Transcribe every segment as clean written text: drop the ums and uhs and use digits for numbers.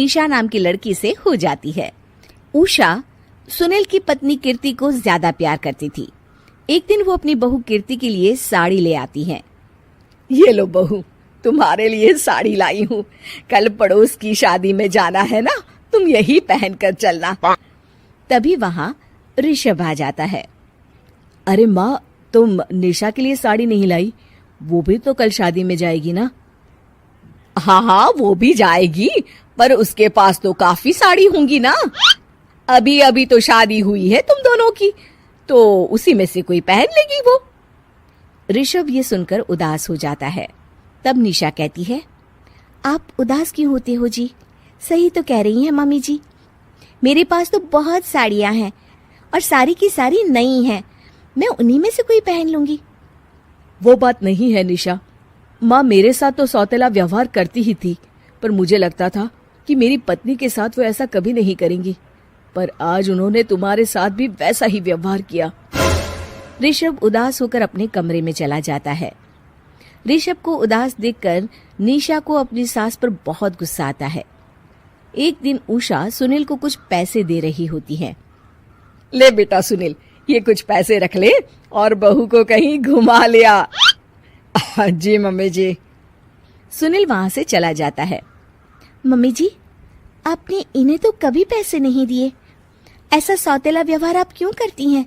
निशा नाम की लड़की से हो जाती है। उषा सुनील की पत्नी कीर्ति को ज्यादा प्यार करती थी। एक दिन वो अपनी बहू कीर्ति के लिए साड़ी ले आती है। ये लो बहू, तुम्हारे लिए साड़ी लाई हूँ। कल पड़ोस की शादी में जाना है ना, तुम यही पहन कर चलना। तभी वहाँ ऋषभ आ जाता है। अरे माँ, तुम निशा के लिए साड़ी नहीं लाई? वो भी तो कल शादी में जाएगी ना? हाँ हाँ, वो भी जाएगी, पर उसके पास तो काफी साड़ी होंगी ना। अभी अभी तो शादी हुई है तुम दोनों की, तो उसी में से कोई पहन लेगी वो। ऋषभ ये सुनकर उदास हो जाता है। तब निशा कहती है, आप उदास क्यों होते हो जी? सही तो कह रही हैं मम्मी जी, मेरे पास तो बहुत साड़ियां हैं और सारी की सारी नई हैं। मैं उन्हीं में से कोई पहन लूंगी। वो बात नहीं है निशा। माँ मेरे साथ तो सौतेला व्यवहार करती ही थी, पर मुझे लगता था कि मेरी पत्नी के साथ वो ऐसा कभी नहीं करेंगी, पर आज उन्होंने तुम्हारे साथ भी वैसा ही व्यवहार किया। ऋषभ उदास होकर अपने कमरे में चला जाता है। ऋषभ को उदास देखकर निशा को अपनी सास पर बहुत गुस्सा आता है। एक दिन उषा सुनील को कुछ पैसे दे रही होती है। ले बेटा सुनील, ये कुछ पैसे रख ले और बहू को कहीं घुमा लिया। जी मम्मी जी। सुनील वहां से चला जाता है। मम्मी जी, आपने इन्हें तो कभी पैसे नहीं दिए। ऐसा सौतेला व्यवहार आप क्यों करती हैं?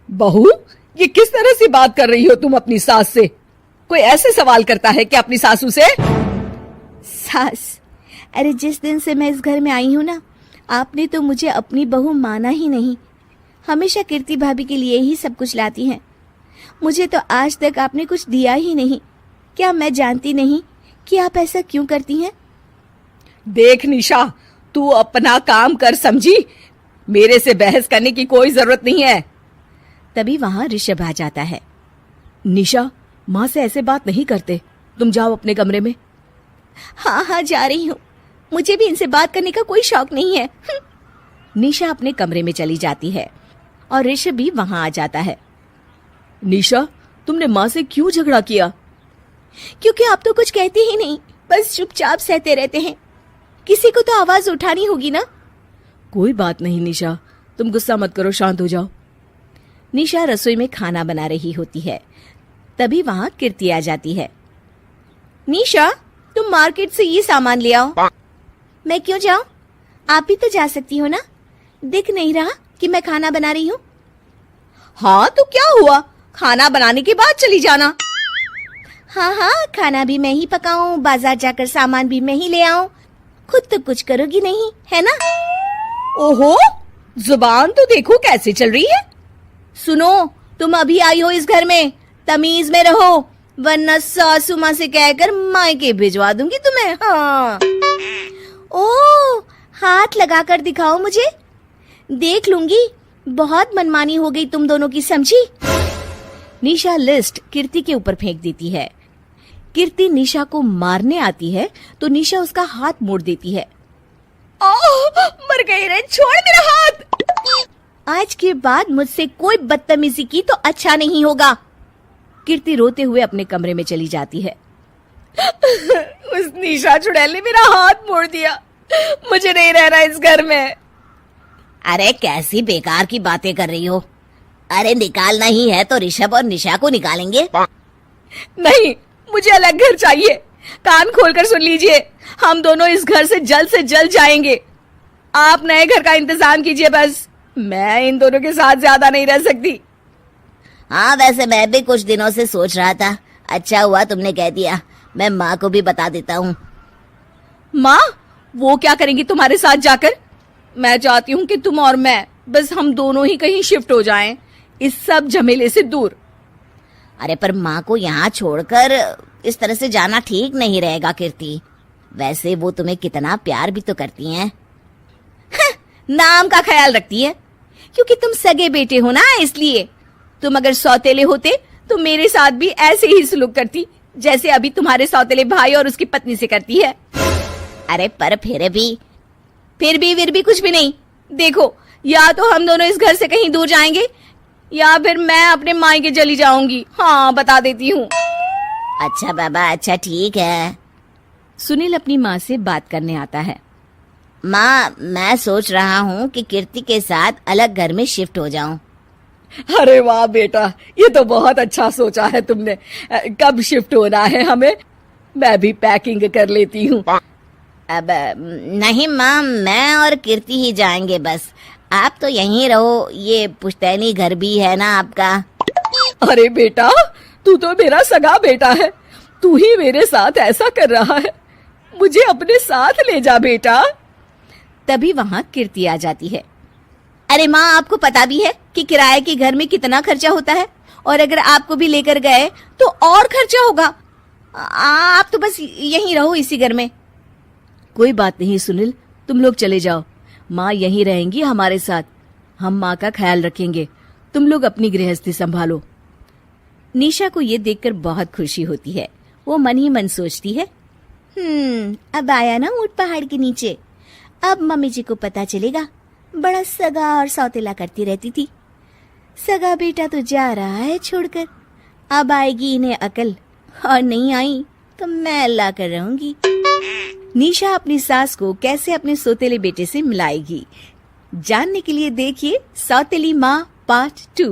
बहू, ये किस तरह से बात कर रही हो तुम अपनी सास से? कोई ऐसे सवाल करता है क्या अपनी सासू से? सास? अरे जिस दिन से मैं इस घर में आई हूँ ना, आपने तो मुझे अपनी बहू माना ही नहीं। हमेशा कीर्ति भाभी के लिए ही सब कुछ लाती हैं। मुझे तो आज तक आपने कुछ दिया ही नहीं। क्या मैं जानती नहीं कि आप ऐसा क्यों करती हैं? देख निशा, तू अपना काम कर समझी। मेरे से बहस करने की कोई जरूरत नहीं है। तभी वहां ऋषभ आ जाता है। निशा, माँ से ऐसे बात नहीं करते। तुम जाओ अपने कमरे में। हाँ हाँ, जा रही हूँ। मुझे भी इनसे बात करने का कोई शौक नहीं है। निशा अपने कमरे में चली जाती है और ऋषभ भी वहां आ जाता है। निशा, तुमने माँ से क्यों झगड़ा किया? क्योंकि आप तो कुछ कहते ही नहीं, बस चुपचाप सहते रहते हैं। किसी को तो आवाज उठानी होगी ना। कोई बात नहीं निशा, तुम गुस्सा मत करो, शांत हो जाओ। निशा रसोई में खाना बना रही होती है। तभी वहां कीर्ति आ जाती है। निशा, तुम मार्केट से ये सामान ले आओ। मैं क्यों जाऊं? आप भी तो जा सकती हो ना। दिख नहीं रहा कि मैं खाना बना रही हूँ? हाँ तो क्या हुआ, खाना बनाने के बाद चली जाना। हाँ हाँ, खाना भी मैं ही पकाऊं, बाजार जाकर सामान भी मैं ही ले आऊं। खुद तो कुछ करोगी नहीं, है ना? ओहो, जुबान तो देखो कैसे चल रही है। सुनो, तुम अभी आई हो इस घर में, तमीज में रहो, वरना सासू माँ से कहकर मायके भिजवा दूंगी तुम्हें। हाँ। ओह, हाथ लगाकर दिखाओ मुझे, देख लूंगी। बहुत मनमानी हो गई तुम दोनों की, समझी? निशा लिस्ट कीर्ति के ऊपर फेंक देती है। कीर्ति निशा को मारने आती है तो निशा उसका हाथ मोड़ देती है। मर गई रे, छोड़ मेरा हाथ। आज के बाद मुझसे कोई बदतमीजी की तो अच्छा नहीं होगा। कीर्ति रोते हुए अपने कमरे में चली जाती है। उस निशा चुड़ैल ने मेरा हाथ मोड़ दिया। मुझे नहीं रहना इस घर में। अरे कैसी बेकार की बातें कर रही हो। अरे निकालना ही है तो ऋषभ और निशा को निकालेंगे। नहीं, मुझे अलग घर चाहिए। कान खोलकर सुन लीजिए, हम दोनों इस घर से जल्द जाएंगे। आप नए घर का इंतजाम कीजिए बस। मैं इन दोनों के साथ ज्यादा नहीं रह सकती। हाँ, वैसे मैं भी कुछ दिनों से सोच रहा था। अच्छा हुआ तुमने कह दिया, मैं माँ को भी बता देता हूँ। माँ, वो क्या करेंगी तुम्हारे साथ जाकर? मैं चाहती हूँ कि तुम और मैं, बस हम दोनों ही कहीं शिफ्ट हो जाएं, इस सब झमेले से दूर। अरे पर माँ को यहाँ छोड़कर इस तरह से जाना ठीक नहीं रहेगा कीर्ति। वैसे वो तुम्हें कितना प्यार भी तो करती हैं। नाम का ख्याल रखती है, क्योंकि तुम सगे बेटे हो ना, इसलिए। तुम अगर सौतेले होते तो मेरे साथ भी ऐसे ही सलूक करती जैसे अभी तुम्हारे सौतेले भाई और उसकी पत्नी से करती है। अरे पर फिर भी कुछ भी नहीं। देखो, या तो हम दोनों इस घर से कहीं दूर जाएंगे या फिर मैं अपने मायके चली जाऊंगी। हाँ, बता देती हूँ। अच्छा बाबा, अच्छा ठीक है। सुनील अपनी माँ से बात करने आता है। माँ, मैं सोच रहा हूँ कि कीर्ति के साथ अलग घर में शिफ्ट हो जाऊं। अरे वाह बेटा, ये तो बहुत अच्छा सोचा है तुमने। कब शिफ्ट होना है हमें? मैं भी पैकिंग कर लेती हूँ। अब नहीं माँ, मैं और कीर्ति ही जाएंगे बस। आप तो यहीं रहो, ये पुश्तैनी घर भी है ना आपका। अरे बेटा, तू तो मेरा सगा बेटा है, तू ही मेरे साथ ऐसा कर रहा है। मुझे अपने साथ ले जा बेटा। तभी वहां कीर्ति आ जाती है। अरे माँ, आपको पता भी है कि किराए के घर में कितना खर्चा होता है, और अगर आपको भी लेकर गए तो और खर्चा होगा। आप तो बस यहीं रहो इसी घर में। कोई बात नहीं सुनील, तुम लोग चले जाओ, माँ यहीं रहेंगी हमारे साथ। हम माँ का ख्याल रखेंगे, तुम लोग अपनी गृहस्थी संभालो। निशा को ये देखकर बहुत खुशी होती है। वो मन ही मन सोचती है, अब आया ना ऊंट पहाड़ के नीचे। अब मम्मी जी को पता चलेगा, बड़ा सगा और सौतेला करती रहती थी। सगा बेटा तो जा रहा है छोड़कर, अब आएगी इन्हें अकल, और नहीं आई तो मैं अल्लाह कर रहूंगी। निशा अपनी सास को कैसे अपने सौतेले बेटे से मिलाएगी, जानने के लिए देखिए सौतेली माँ पार्ट 2।